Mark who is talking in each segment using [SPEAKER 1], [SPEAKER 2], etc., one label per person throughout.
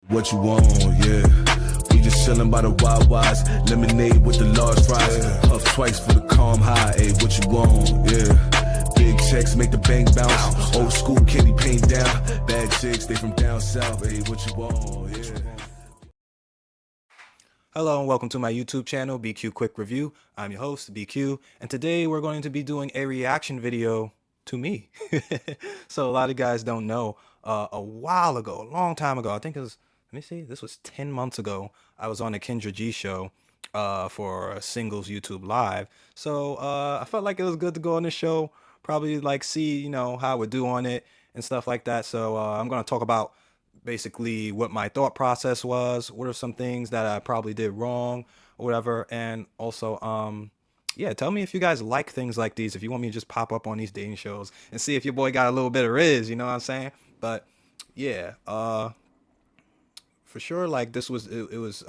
[SPEAKER 1] What you want, yeah. We just chillin' by the WaWas, lemonade with the large fries. Puff twice for the calm high, ayy, what you want, yeah. Big checks make the bank bounce. Old school candy paint down. Bad chicks, they from down south, ayy, what you want, yeah.
[SPEAKER 2] Hello and welcome to my YouTube channel, BQ Quick Review. I'm your host, BQ, and today we're going to be doing a reaction video to me. So a lot of guys don't know, a while ago, a long time ago, I think it was, let me see, this was 10 months ago, I was on the Kendra G show for a singles YouTube live. So I felt like it was good to go on the show, probably like see, you know, how I would do on it and stuff like that. So I'm going to talk about basically what my thought process was, what are some things that I probably did wrong or whatever, and also yeah, tell me if you guys like things like these, if you want me to just pop up on these dating shows and see if your boy got a little bit of riz, you know what I'm saying? But yeah, for sure, like this was it was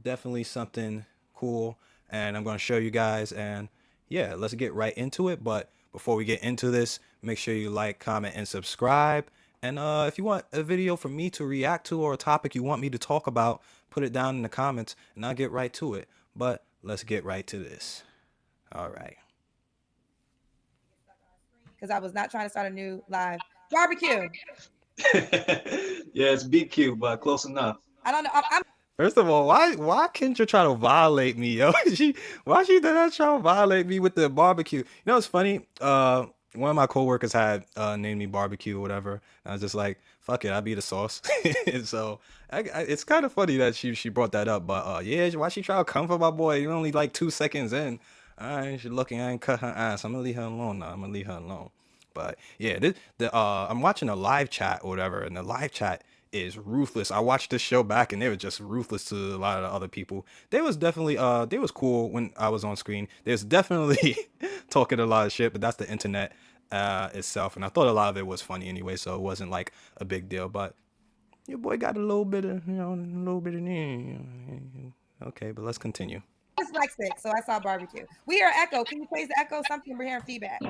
[SPEAKER 2] definitely something cool, and I'm going to show you guys, and yeah, let's get right into it. But before we get into this, make sure you like, comment, and subscribe. And if you want a video for me to react to or a topic you want me to talk about, put it down in the comments and I'll get right to it. But let's get right to this. All right.
[SPEAKER 3] Because I was not trying to start a new live barbecue.
[SPEAKER 4] Yeah, it's BQ, but close enough.
[SPEAKER 3] I don't know.
[SPEAKER 2] First of all, why Kendra try to violate me, yo? Why she did that try to violate me with the barbecue? You know, it's funny. One of my coworkers had named me barbecue or whatever. And I was just like, fuck it, I'll be the sauce. And so it's kind of funny that she brought that up. But yeah, why she try to come for my boy? You're only like 2 seconds in. I ain't looking, I ain't cut her ass. I'm gonna leave her alone now. I'm gonna leave her alone. But yeah, I'm watching a live chat or whatever, and the live chat is ruthless. I watched this show back and they were just ruthless to a lot of the other people. They was definitely they was cool when I was on screen. There's definitely talking a lot of shit, but that's the internet itself, and I thought a lot of it was funny anyway, so it wasn't like a big deal. But your boy got a little bit of, okay, but let's continue.
[SPEAKER 3] Dyslexic, so I saw barbecue. We hear echo. Can you please the echo? Something, we're hearing feedback.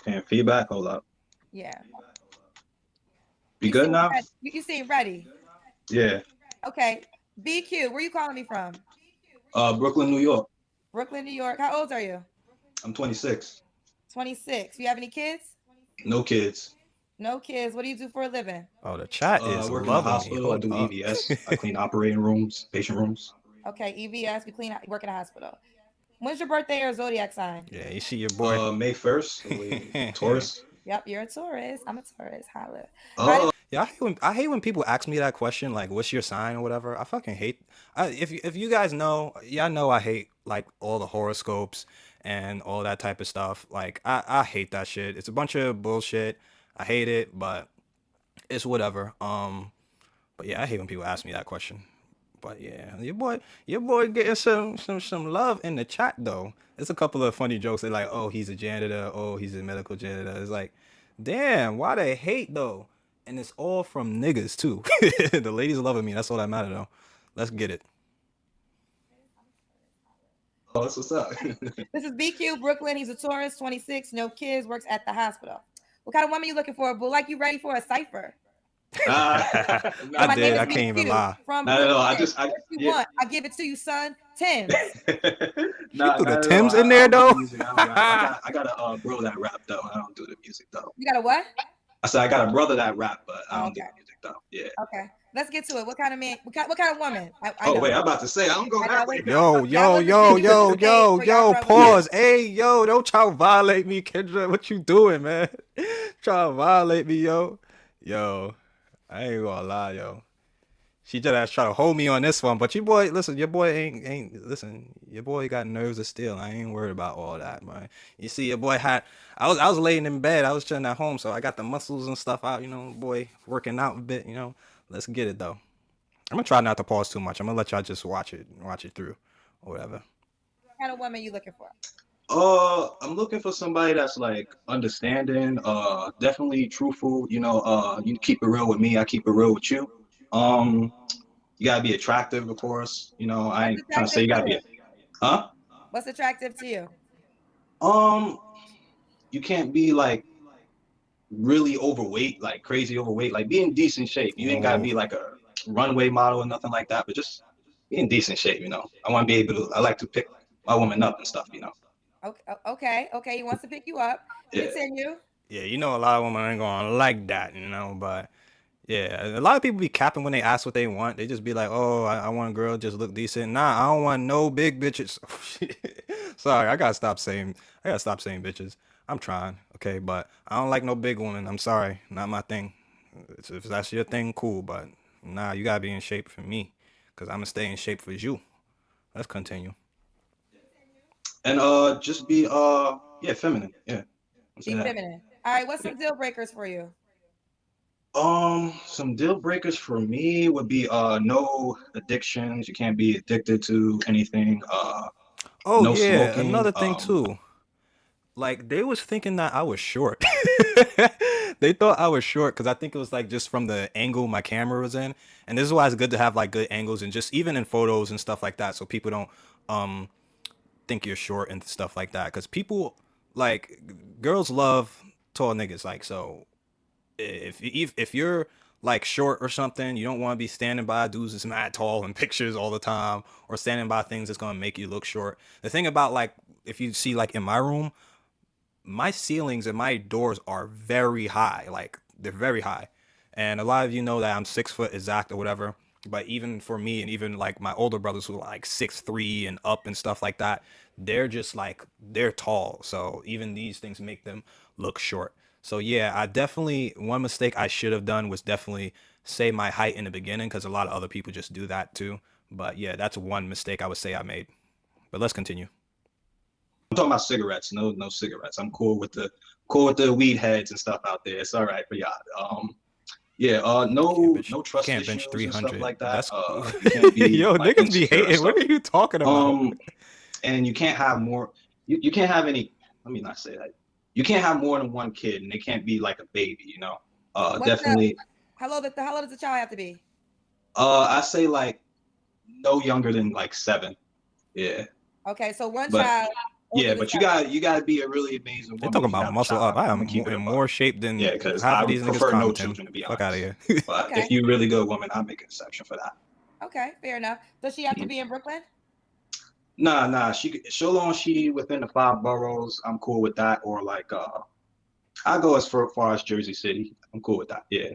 [SPEAKER 4] And feedback, hold up.
[SPEAKER 3] Yeah.
[SPEAKER 4] You good now?
[SPEAKER 3] You seem ready.
[SPEAKER 4] Yeah.
[SPEAKER 3] Okay. BQ, where you calling me from?
[SPEAKER 4] Brooklyn, New York.
[SPEAKER 3] Brooklyn, New York. How old are you?
[SPEAKER 4] I'm 26.
[SPEAKER 3] 26. You have any kids?
[SPEAKER 4] No kids.
[SPEAKER 3] No kids. What do you do for a living?
[SPEAKER 2] Oh, the chat is
[SPEAKER 4] work in the
[SPEAKER 2] loving
[SPEAKER 4] hospital. I do EVS. I clean operating rooms, patient rooms.
[SPEAKER 3] Okay, EVS. You work in a hospital. When's your birthday or zodiac sign?
[SPEAKER 2] Yeah, you see your boy.
[SPEAKER 4] May 1st. Taurus.
[SPEAKER 3] Yep, you're a Taurus. I'm a Taurus.
[SPEAKER 4] Oh.
[SPEAKER 2] Yeah, I hate when people ask me that question, like, what's your sign or whatever. I fucking hate. If you guys know, y'all know I hate like all the horoscopes and all that type of stuff. Like, I hate that shit. It's a bunch of bullshit. I hate it, but it's whatever. But yeah, I hate when people ask me that question. But yeah, your boy getting some love in the chat though. It's a couple of funny jokes. They're like, oh, he's a janitor. Oh, he's a medical janitor. It's like, damn, why they hate though? And it's all from niggas too. The ladies loving me. That's all that matter though. Let's get it.
[SPEAKER 4] Oh, that's what's up.
[SPEAKER 3] This is BQ, Brooklyn. He's a Taurus, 26, no kids, works at the hospital. What kind of woman you looking for? But like you ready for a cipher?
[SPEAKER 2] I did. I can't even lie.
[SPEAKER 4] No. I
[SPEAKER 3] give it to you, son. Tim's.
[SPEAKER 2] You threw the Tim's in there though.
[SPEAKER 4] I got a bro that rap though. I don't do the music though.
[SPEAKER 3] You got a what?
[SPEAKER 4] I said I got a brother that rap, but I don't do the music though. Yeah.
[SPEAKER 3] Okay. Let's get to it. What kind of man? What kind of woman?
[SPEAKER 4] Wait, I'm about to say I don't go that way.
[SPEAKER 2] Yo, pause. Hey, yo, don't try to violate me, Kendra. What you doing, man? Try to violate me, yo. I ain't gonna lie, yo. She just try to hold me on this one, but your boy, listen, your boy ain't listen. Your boy got nerves of steel. I ain't worried about all that, man. You see, your boy had. I was laying in bed. I was chilling at home, so I got the muscles and stuff out. You know, boy, working out a bit. You know, let's get it though. I'm gonna try not to pause too much. I'm gonna let y'all just watch it through, or whatever.
[SPEAKER 3] What kind of woman you looking for?
[SPEAKER 4] I'm looking for somebody that's like understanding, definitely truthful. You know, you keep it real with me, I keep it real with you. You gotta be attractive, of course. You know, I ain't trying to say you gotta be. Huh?
[SPEAKER 3] What's attractive to you?
[SPEAKER 4] You can't be like really overweight, like crazy overweight. Like be in decent shape. You ain't gotta be like a runway model or nothing like that, but just be in decent shape, you know. I want to be able to. I like to pick my woman up and stuff, you know.
[SPEAKER 3] Okay. He wants to pick you up.
[SPEAKER 4] Yeah.
[SPEAKER 3] Continue.
[SPEAKER 2] Yeah, you know a lot of women ain't gonna like that, you know, but yeah, a lot of people be capping when they ask what they want. They just be like, "Oh, I want a girl just look decent." Nah, I don't want no big bitches. Sorry, I gotta stop saying bitches. I'm trying, okay, but I don't like no big woman. I'm sorry, not my thing. If that's your thing, cool, but nah, you gotta be in shape for me, cause I'm gonna stay in shape for you. Let's continue.
[SPEAKER 4] And just be yeah, feminine. Yeah, I'm
[SPEAKER 3] Be
[SPEAKER 4] saying that.
[SPEAKER 3] feminine. All right. What's some deal breakers for you?
[SPEAKER 4] Some deal breakers for me would be no addictions. You can't be addicted to anything.
[SPEAKER 2] Oh
[SPEAKER 4] No
[SPEAKER 2] yeah,
[SPEAKER 4] smoking.
[SPEAKER 2] another thing too. Like they was thinking that I was short. They thought I was short because I think it was like just from the angle my camera was in. And this is why it's good to have like good angles and just even in photos and stuff like that, so people don't um think you're short and stuff like that. Because people like girls love tall niggas. Like so, if you're like short or something, you don't want to be standing by dudes that's mad tall in pictures all the time, or standing by things that's gonna make you look short. The thing about like if you see like in my room, my ceilings and my doors are very high. Like they're very high. And a lot of you know that I'm 6 foot exact or whatever. But even for me and even like my older brothers who are like 6'3" and up and stuff like that, they're just like they're tall. So even these things make them look short. So yeah, I definitely one mistake I should have done was definitely say my height in the beginning because a lot of other people just do that too. But yeah, that's one mistake I would say I made. But let's continue.
[SPEAKER 4] I'm talking about cigarettes. No cigarettes. I'm cool with the weed heads and stuff out there. It's all right for y'all. Yeah. No
[SPEAKER 2] You
[SPEAKER 4] trust
[SPEAKER 2] can't bench
[SPEAKER 4] issues and stuff
[SPEAKER 2] 300.
[SPEAKER 4] like that.
[SPEAKER 2] That's
[SPEAKER 4] You can't be
[SPEAKER 2] yo,
[SPEAKER 4] like
[SPEAKER 2] niggas be
[SPEAKER 4] insecure and
[SPEAKER 2] hating.
[SPEAKER 4] stuff.
[SPEAKER 2] What are you talking about?
[SPEAKER 4] And you can't have more. You can't have any. Let me not say that. You can't have more than one kid, and they can't be like a baby. You know.
[SPEAKER 3] What's the
[SPEAKER 4] Definitely.
[SPEAKER 3] how low does the child have to be?
[SPEAKER 4] I say like no younger than like 7. Yeah.
[SPEAKER 3] Okay, so one
[SPEAKER 4] But
[SPEAKER 3] child older
[SPEAKER 4] yeah,
[SPEAKER 3] than
[SPEAKER 4] but
[SPEAKER 3] 7.
[SPEAKER 4] you gotta be a really amazing
[SPEAKER 2] They
[SPEAKER 4] woman
[SPEAKER 2] talking
[SPEAKER 4] if you
[SPEAKER 2] about
[SPEAKER 4] have a
[SPEAKER 2] muscle up.
[SPEAKER 4] child.
[SPEAKER 2] I
[SPEAKER 4] I'm
[SPEAKER 2] am
[SPEAKER 4] gonna keep it a
[SPEAKER 2] in
[SPEAKER 4] buck.
[SPEAKER 2] more shape than
[SPEAKER 4] Yeah, because
[SPEAKER 2] half
[SPEAKER 4] I
[SPEAKER 2] of
[SPEAKER 4] would
[SPEAKER 2] these niggas
[SPEAKER 4] prefer no
[SPEAKER 2] commenting.
[SPEAKER 4] children to be
[SPEAKER 2] Fuck out of
[SPEAKER 4] honest.
[SPEAKER 2] here.
[SPEAKER 4] But
[SPEAKER 3] Okay.
[SPEAKER 4] if you really good woman, I'll make an exception for that.
[SPEAKER 3] Okay, fair enough. Does she have to
[SPEAKER 4] Mhm.
[SPEAKER 3] be in Brooklyn?
[SPEAKER 4] Nah. So long she within the 5 boroughs, I'm cool with that. Or like I go as far as Jersey City. I'm cool with that. Yeah.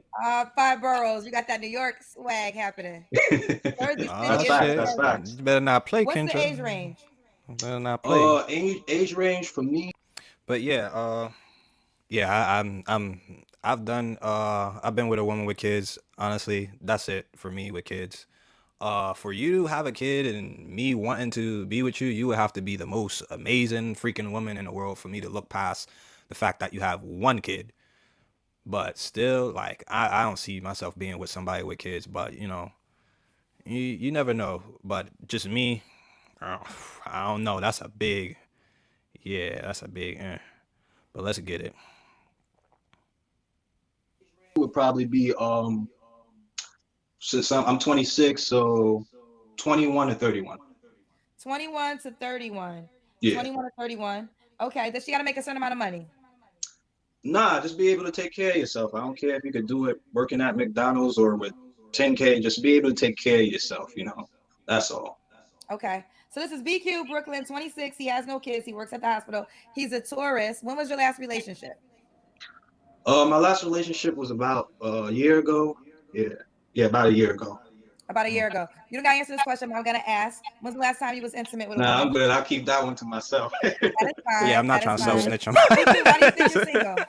[SPEAKER 3] 5 boroughs. You got that New York swag happening. Jersey
[SPEAKER 2] Ah
[SPEAKER 3] City
[SPEAKER 4] That's
[SPEAKER 3] is
[SPEAKER 4] facts.
[SPEAKER 2] shit.
[SPEAKER 4] That's
[SPEAKER 3] Florida.
[SPEAKER 4] facts.
[SPEAKER 2] You better not play,
[SPEAKER 3] What's the
[SPEAKER 2] Kendra.
[SPEAKER 3] age range?
[SPEAKER 2] You better not play.
[SPEAKER 4] Age range for me.
[SPEAKER 2] But yeah, I've been with a woman with kids. Honestly, that's it for me with kids. For you to have a kid and me wanting to be with you, you would have to be the most amazing freaking woman in the world for me to look past the fact that you have one kid. But still, like I don't see myself being with somebody with kids. But you know, you never know. But just me, uh, I don't know. That's a big, yeah, that's a big. But let's get it.
[SPEAKER 4] Would probably be since I'm 26, so 21 to 31.
[SPEAKER 3] 21 to 31.
[SPEAKER 4] Yeah.
[SPEAKER 3] 21 to 31. Okay. Does she got to make a certain amount of money?
[SPEAKER 4] Nah, just be able to take care of yourself. I don't care if you could do it working at McDonald's or with 10K, just be able to take care of yourself, you know. That's all.
[SPEAKER 3] Okay. So this is BQ Brooklyn, 26. He has no kids. He works at the hospital. He's a tourist. When was your last relationship?
[SPEAKER 4] My last relationship was about a year ago. Yeah. Yeah, about a year ago.
[SPEAKER 3] About a year ago. You don't got to answer this question, but I'm going to ask. When's the last time you was intimate with a
[SPEAKER 4] Nah,
[SPEAKER 3] woman?
[SPEAKER 4] I'm good. I'll keep that one to myself.
[SPEAKER 3] That is fine.
[SPEAKER 2] Yeah, I'm not
[SPEAKER 3] That
[SPEAKER 2] trying
[SPEAKER 3] is
[SPEAKER 2] to self
[SPEAKER 3] fine.
[SPEAKER 2] snitch on
[SPEAKER 3] BQ, why do you think you're single?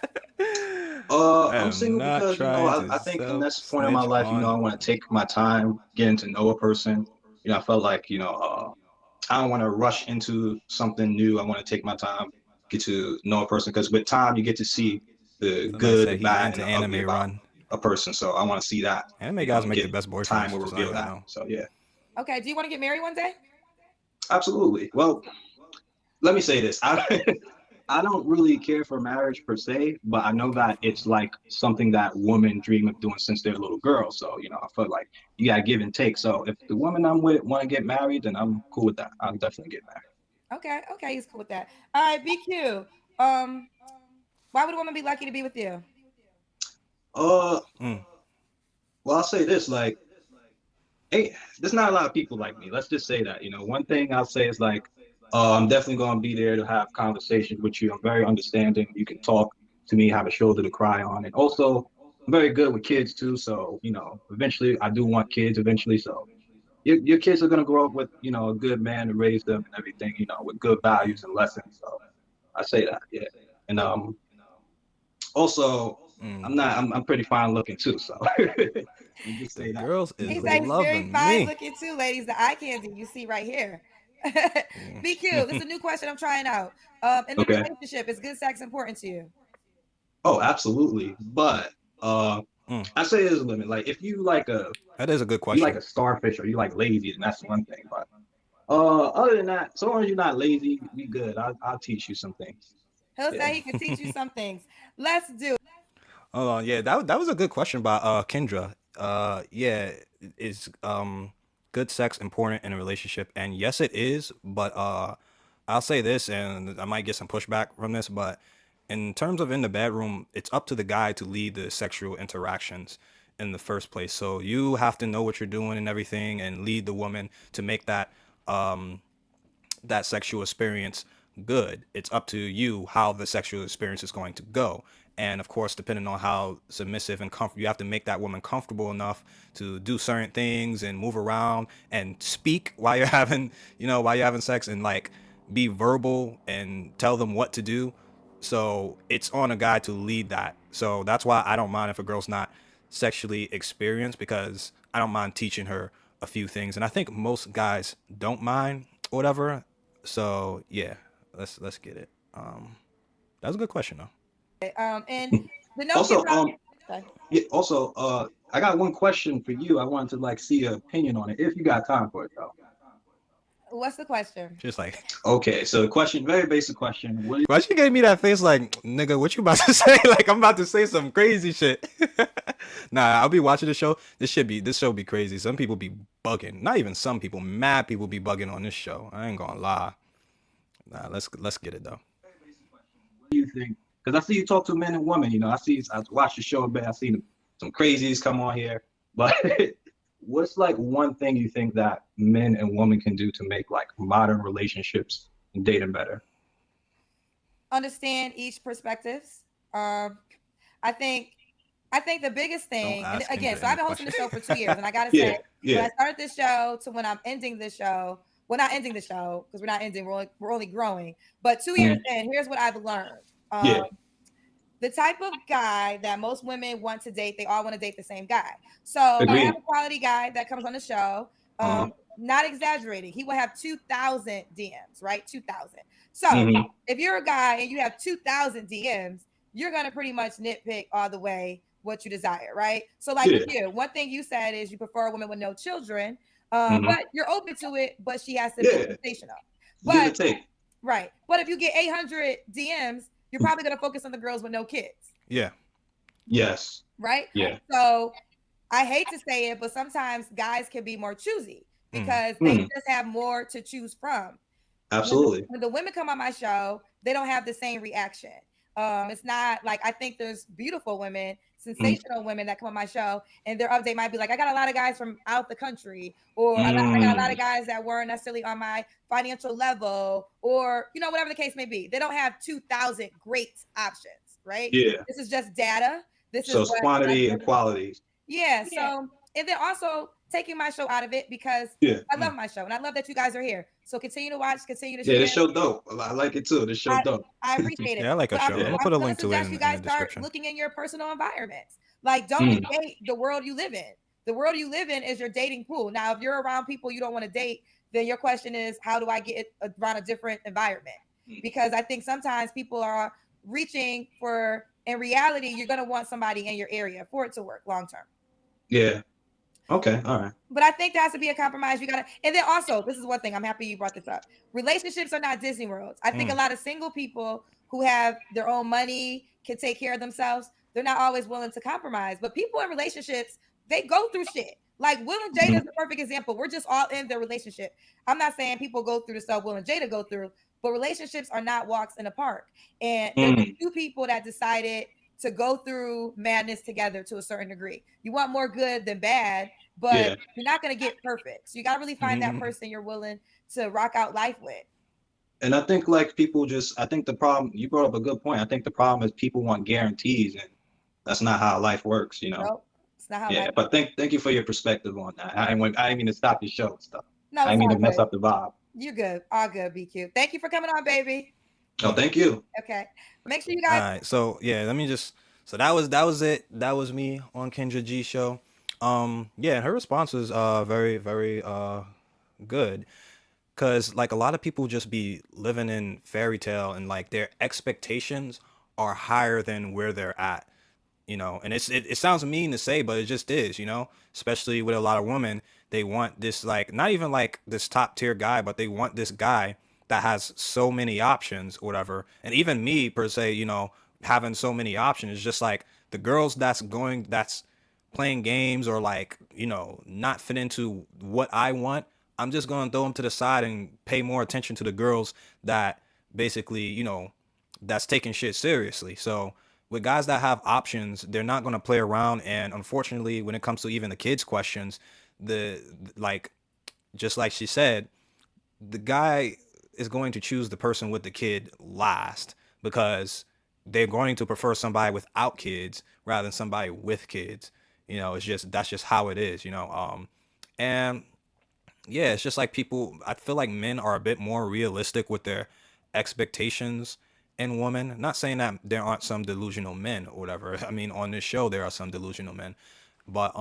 [SPEAKER 2] I
[SPEAKER 4] I'm
[SPEAKER 2] am
[SPEAKER 4] single
[SPEAKER 2] not
[SPEAKER 4] because, you know,
[SPEAKER 2] trying to
[SPEAKER 4] I think in
[SPEAKER 2] self
[SPEAKER 4] this point in my
[SPEAKER 2] snitch
[SPEAKER 4] life, you know, I
[SPEAKER 2] on.
[SPEAKER 4] want to take my time getting to know a person. You know, I felt like, you know, I don't want to rush into something new. I want to take my time, get to know a person because with time you get to see the
[SPEAKER 2] Somebody
[SPEAKER 4] good, the
[SPEAKER 2] said he
[SPEAKER 4] bad, and
[SPEAKER 2] into
[SPEAKER 4] the ugly
[SPEAKER 2] anime
[SPEAKER 4] about
[SPEAKER 2] run.
[SPEAKER 4] a person. So I want to see that,
[SPEAKER 2] Anime
[SPEAKER 4] you know,
[SPEAKER 2] guys
[SPEAKER 4] and
[SPEAKER 2] make the
[SPEAKER 4] get
[SPEAKER 2] best
[SPEAKER 4] time
[SPEAKER 2] boyfriends,
[SPEAKER 4] will
[SPEAKER 2] just so you
[SPEAKER 4] reveal
[SPEAKER 2] guys
[SPEAKER 4] that.
[SPEAKER 2] know.
[SPEAKER 4] So yeah,
[SPEAKER 3] Okay. Do you want to get married one day?
[SPEAKER 4] absolutely. Well, let me say this. I don't really care for marriage per se, but I know that it's like something that women dream of doing since they're a little girl. So, you know, I feel like you gotta give and take. So if the woman I'm with want to get married, then I'm cool with that. I'll definitely get married.
[SPEAKER 3] Okay. Okay. He's cool with that. All right. BQ. Um, why would a woman be lucky to be with you?
[SPEAKER 4] Uh,
[SPEAKER 2] Mm.
[SPEAKER 4] well, I'll say this, like hey, there's not a lot of people like me. Let's just say that. One thing I'll say is like, I'm definitely gonna be there to have conversations with you. I'm very understanding. You can talk to me, have a shoulder to cry on, and also I'm very good with kids too. So eventually I do want kids eventually. So your kids are gonna grow up with a good man to raise them and everything. With good values and lessons. So I say that, yeah. And also
[SPEAKER 2] Mm.
[SPEAKER 4] I'm pretty fine looking too. So you just
[SPEAKER 2] The
[SPEAKER 4] say that.
[SPEAKER 2] girls
[SPEAKER 3] He's
[SPEAKER 2] is
[SPEAKER 3] like he's very
[SPEAKER 2] loving
[SPEAKER 3] fine
[SPEAKER 2] me.
[SPEAKER 3] looking too, ladies. The eye candy you see right here. Be cute. This is a new question I'm trying out. In the
[SPEAKER 4] Okay.
[SPEAKER 3] relationship, is good sex important to you?
[SPEAKER 4] Oh, absolutely. But
[SPEAKER 2] Mm.
[SPEAKER 4] I say there's a limit. Like if you like a
[SPEAKER 2] That is a good
[SPEAKER 4] you like
[SPEAKER 2] question.
[SPEAKER 4] a starfish or you like lazy, then that's one thing. But other than that, so long as you're not lazy, we good. I'll teach you some things.
[SPEAKER 3] He'll
[SPEAKER 4] Yeah.
[SPEAKER 3] say he can teach you some things. Let's do.
[SPEAKER 2] Hold on, yeah, that was a good question by Kendra. Yeah, is good sex important in a relationship? And yes, it is. But I'll say this, and I might get some pushback from this, but in terms of in the bedroom, it's up to the guy to lead the sexual interactions in the first place. So you have to know what you're doing and everything, and lead the woman to make that sexual experience good. It's up to you how the sexual experience is going to go. And of course, depending on how submissive and comfortable, you have to make that woman comfortable enough to do certain things and move around and speak while you're having, while you're having sex, and like be verbal and tell them what to do. So it's on a guy to lead that. So that's why I don't mind if a girl's not sexually experienced, because I don't mind teaching her a few things. And I think most guys don't mind or whatever. So yeah, let's get it. That was a good question though.
[SPEAKER 3] And the no kids
[SPEAKER 4] Also,
[SPEAKER 3] okay.
[SPEAKER 4] yeah, also, I got one question for you. I wanted to like see your opinion on it if you got time for it though.
[SPEAKER 3] What's the question?
[SPEAKER 2] Just like,
[SPEAKER 4] Okay, so the question, very basic question.
[SPEAKER 2] why she gave me that face like, nigga, what you about to say? Like I'm about to say some crazy shit. Nah, I'll be watching the show. This show be crazy. Some people be bugging. Not even some people, mad people be bugging on this show. I ain't gonna lie. Nah, let's get it though.
[SPEAKER 4] Do you think? Because I see you talk to men and women. I watch the show a bit. I see some crazies come on here. But what's like one thing you think that men and women can do to make like modern relationships and dating better?
[SPEAKER 3] Understand each perspectives. I think the biggest
[SPEAKER 2] Don't
[SPEAKER 3] thing, and
[SPEAKER 2] ask
[SPEAKER 3] again,
[SPEAKER 2] Kendra
[SPEAKER 3] so I've
[SPEAKER 2] any
[SPEAKER 3] been hosting the show
[SPEAKER 2] questions.
[SPEAKER 3] for 2 years, and I gotta
[SPEAKER 4] Yeah,
[SPEAKER 3] say, when
[SPEAKER 4] yeah,
[SPEAKER 3] I started this show to when I'm ending this show, we're not ending the show because we're not ending, we're only growing. But 2 years in, here's what I've learned.
[SPEAKER 4] yeah.
[SPEAKER 3] The type of guy that most women want to date, they all want to date the same guy. So I have
[SPEAKER 4] Agreed.
[SPEAKER 3] a quality guy that comes on the show.
[SPEAKER 4] Uh-huh.
[SPEAKER 3] Not exaggerating. He will have 2,000 DMs, right? 2,000. So
[SPEAKER 4] Mhm.
[SPEAKER 3] if you're a guy and you have 2,000 DMs, you're going to pretty much nitpick all the way what you desire, right? So like
[SPEAKER 4] Yeah.
[SPEAKER 3] with you, one thing you said is you prefer a woman with no children,
[SPEAKER 4] Mhm.
[SPEAKER 3] but you're open to it, but she has to be
[SPEAKER 4] Yeah.
[SPEAKER 3] sensational.
[SPEAKER 4] Give
[SPEAKER 3] But
[SPEAKER 4] and take.
[SPEAKER 3] right. But if you get 800 DMs, you're probably going to focus on the girls with no kids,
[SPEAKER 2] Yeah.
[SPEAKER 4] Yes.
[SPEAKER 3] right?
[SPEAKER 4] Yeah.
[SPEAKER 3] So I hate to say it, but sometimes guys can be more choosy because they just have more to choose from.
[SPEAKER 4] Absolutely.
[SPEAKER 3] When the women come on my show, they don't have the same reaction. It's not like I think there's beautiful women, sensational women that come on my show, and their update might be like, I got a lot of guys from out the country, or I got a lot of guys that weren't necessarily on my financial level, or whatever the case may be. They don't have 2,000 great options, right?
[SPEAKER 4] Yeah.
[SPEAKER 3] This is just data. This
[SPEAKER 4] So
[SPEAKER 3] is
[SPEAKER 4] it's
[SPEAKER 3] what
[SPEAKER 4] quantity and quality.
[SPEAKER 3] yeah. So, and then also taking my show out of it because
[SPEAKER 4] Yeah.
[SPEAKER 3] I love my show and I love that you guys are here. So continue to watch, continue to
[SPEAKER 4] Yeah,
[SPEAKER 3] share.
[SPEAKER 4] this show dope. I like it too. This show dope.
[SPEAKER 3] I appreciate it.
[SPEAKER 2] Yeah, I like a
[SPEAKER 3] But
[SPEAKER 2] show. I'm gonna put a link to it
[SPEAKER 3] suggest
[SPEAKER 2] in
[SPEAKER 3] you
[SPEAKER 2] the
[SPEAKER 3] guys start
[SPEAKER 2] description.
[SPEAKER 3] looking in your personal environments. Like, don't negate the world you live in. The world you live in is your dating pool. Now, if you're around people you don't want to date, then your question is, how do I get around a different environment? Because I think sometimes people are reaching for, in reality, you're going to want somebody in your area for it to work long term.
[SPEAKER 4] Yeah. Okay. All right.
[SPEAKER 3] But I think there has to be a compromise. You gotta, and then also, this is one thing. I'm happy you brought this up. Relationships are not Disney worlds. I think a lot of single people who have their own money can take care of themselves. They're not always willing to compromise. But people in relationships, they go through shit. Like Will and Jada is the perfect example. We're just all in their relationship. I'm not saying people go through the stuff Will and Jada go through, but relationships are not walks in the park. And there's two people that decided to go through madness together to a certain degree. You want more good than bad. but
[SPEAKER 4] Yeah.
[SPEAKER 3] you're not going to get perfect. So you got to really find that person you're willing to rock out life with.
[SPEAKER 4] And I think like people just, I think the problem, you brought up a good point. I think the problem is people want guarantees, and that's not how life works, you know?
[SPEAKER 3] Nope, it's not how
[SPEAKER 4] Yeah,
[SPEAKER 3] life
[SPEAKER 4] but
[SPEAKER 3] works.
[SPEAKER 4] thank you for your perspective on that. I didn't mean to stop your show and stuff.
[SPEAKER 3] No,
[SPEAKER 4] I
[SPEAKER 3] it's
[SPEAKER 4] didn't mean
[SPEAKER 3] all
[SPEAKER 4] to mess
[SPEAKER 3] good.
[SPEAKER 4] up the vibe.
[SPEAKER 3] You're good. All good, BQ. Thank you for coming on, baby.
[SPEAKER 4] Oh, thank you.
[SPEAKER 3] Okay. Make sure you
[SPEAKER 2] All
[SPEAKER 3] guys.
[SPEAKER 2] right, so yeah, let me just. So that was it. That was me on Kendra G show. Yeah, and her response was very good, cause like a lot of people just be living in fairy tale and like their expectations are higher than where they're at, and it sounds mean to say, but it just is, especially with a lot of women. They want this, like, not even like this top tier guy, but they want this guy that has so many options or whatever. And even me per se, having so many options is just like the girls that's playing games or like, not fit into what I want. I'm just going to throw them to the side and pay more attention to the girls that basically, that's taking shit seriously. So with guys that have options, they're not going to play around. And unfortunately, when it comes to even the kids questions, like, just like she said, the guy is going to choose the person with the kid last, because they're going to prefer somebody without kids rather than somebody with kids. That's just how it is. And yeah, it's just like people, I feel like men are a bit more realistic with their expectations in women. Not saying that there aren't some delusional men or whatever. I mean, on this show there are some delusional men, but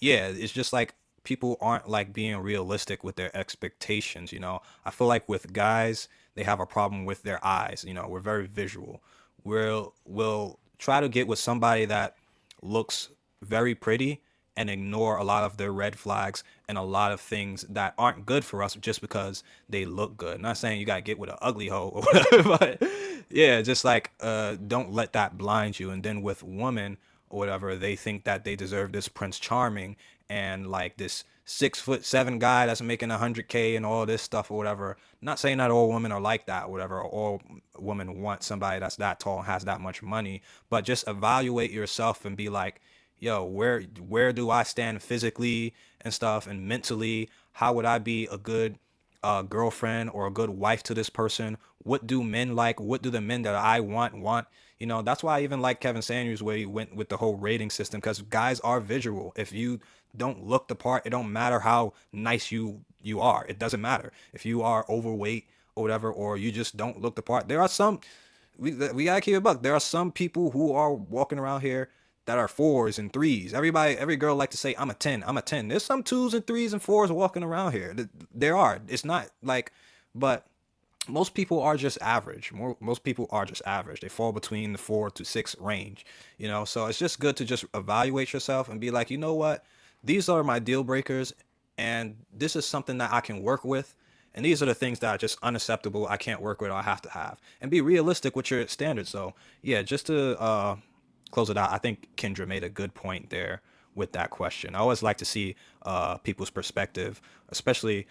[SPEAKER 2] yeah, it's just like people aren't like being realistic with their expectations. I feel like with guys, they have a problem with their eyes. We're very visual. We'll try to get with somebody that looks very pretty and ignore a lot of their red flags and a lot of things that aren't good for us just because they look good. Not saying you gotta get with an ugly hoe or whatever, but yeah, just like don't let that blind you. And then with women or whatever, they think that they deserve this Prince Charming and like this 6'7" guy that's making 100K and all this stuff or whatever. Not saying that all women are like that or whatever, or all women want somebody that's that tall and has that much money, but just evaluate yourself and be like, yo, where do I stand physically and stuff and mentally? How would I be a good girlfriend or a good wife to this person? What do men like? What do the men that I want? That's why I even like Kevin Samuels where he went with the whole rating system, because guys are visual. If you don't look the part, it don't matter how nice you are. It doesn't matter if you are overweight or whatever, or you just don't look the part. There are some, we gotta keep it buck. There are some people who are walking around here that are 4s and 3s. Every girl like to say, I'm a 10, I'm a 10. There's some 2s and 3s and 4s walking around here. There are. It's not like, but most people are just average. Most people are just average. They fall between the 4 to 6 range, So it's just good to just evaluate yourself and be like, you know what? These are my deal breakers, and this is something that I can work with. And these are the things that are just unacceptable. I can't work with, or I have to have. And be realistic with your standards. So yeah, just to close it out, I think Kendra made a good point there with that question. I always like to see people's perspective, especially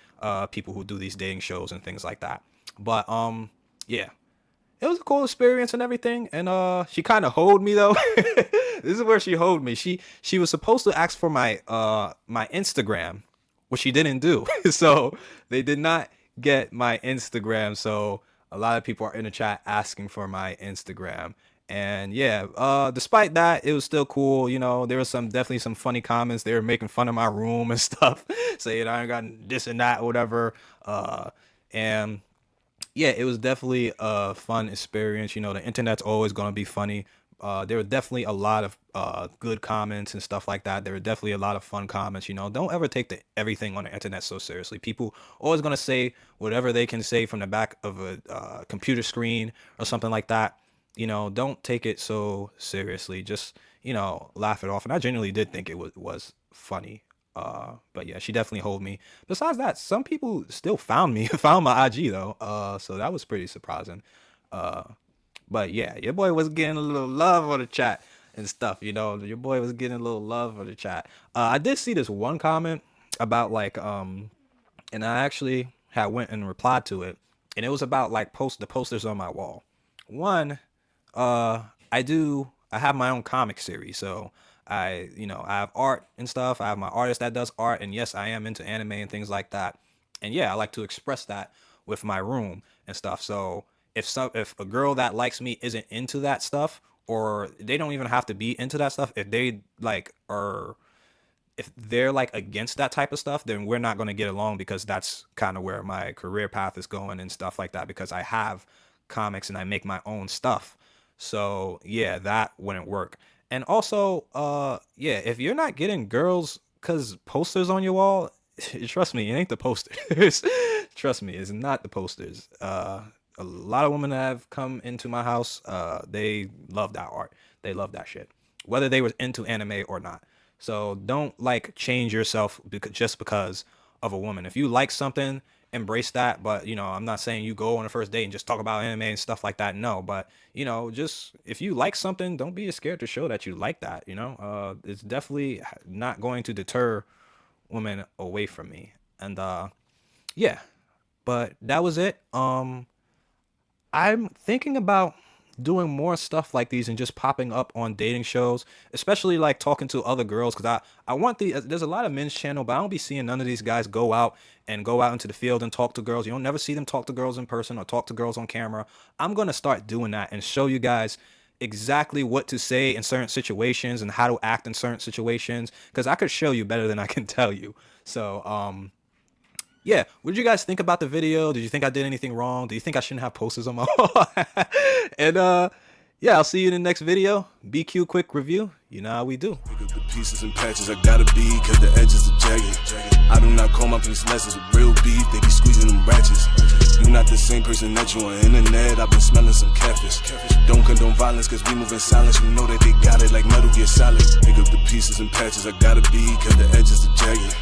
[SPEAKER 2] people who do these dating shows and things like that. But yeah, it was a cool experience and everything. And she kind of hold me though. This is where she hold me. She was supposed to ask for my my Instagram, which she didn't do. So they did not get my Instagram. So a lot of people are in the chat asking for my Instagram. And yeah, despite that, it was still cool. There was definitely some funny comments. They were making fun of my room and stuff, saying I ain't got this and that, or whatever. And yeah, it was definitely a fun experience. The internet's always going to be funny. There were definitely a lot of good comments and stuff like that. There were definitely a lot of fun comments. Don't ever take everything on the internet so seriously. People always going to say whatever they can say from the back of a computer screen or something like that. Don't take it so seriously. Just, laugh it off. And I genuinely did think it was funny. But yeah, she definitely hold me. Besides that, some people still found my IG though. So that was pretty surprising. But yeah, your boy was getting a little love on the chat and stuff. Your boy was getting a little love on the chat. I did see this one comment about like, and I actually had went and replied to it, and it was about like the posters on my wall. One, I have my own comic series, so I have art and stuff. I have my artist that does art, and yes, I am into anime and things like that. And yeah, I like to express that with my room and stuff. So if a girl that likes me isn't into that stuff, or they don't even have to be into that stuff, if they like are if they're like against that type of stuff, then we're not going to get along, because that's kind of where my career path is going and stuff like that, because I have comics and I make my own stuff. So yeah, that wouldn't work. And also, yeah, if you're not getting girls cuz posters on your wall, trust me, it ain't the posters. Trust me, it's not the posters. A lot of women that have come into my house, they love that art. They love that shit, whether they were into anime or not. So don't like change yourself just because of a woman. If you like something, embrace that. But I'm not saying you go on a first date and just talk about anime and stuff like that. No, but just if you like something, don't be scared to show that you like that. It's definitely not going to deter women away from me. And yeah, but that was it. I'm thinking about doing more stuff like these and just popping up on dating shows, especially like talking to other girls, because I want there's a lot of men's channel, but I don't be seeing none of these guys go out into the field and talk to girls. You don't never see them talk to girls in person or talk to girls on camera. I'm going to start doing that and show you guys exactly what to say in certain situations and how to act in certain situations, because I could show you better than I can tell you. So yeah, what did you guys think about the video? Did you think I did anything wrong? Do you think I shouldn't have posters on my wall? And yeah, I'll see you in the next video. BQ quick review. You know how we do.
[SPEAKER 1] Pick up the pieces and patches I gotta be, cause the edges are jagged. I do not call my face lessons with real beef, they be squeezing them ratchets. You not the same person that you on internet, I've been smelling some catfish. Don't condone violence, cause we move in silence, you know that they got it like Metal Gear Solid. Pick up the pieces and patches I gotta be, cause the edges are jagged.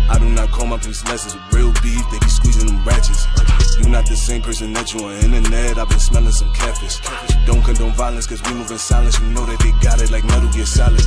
[SPEAKER 1] I do not call my face lessons with real beef, they be squeezing them ratchets. You not the same person that you on internet, I've been smelling some catfish. Don't condone violence, cause we move in silence, you know that they got it like Metal Gear Solid.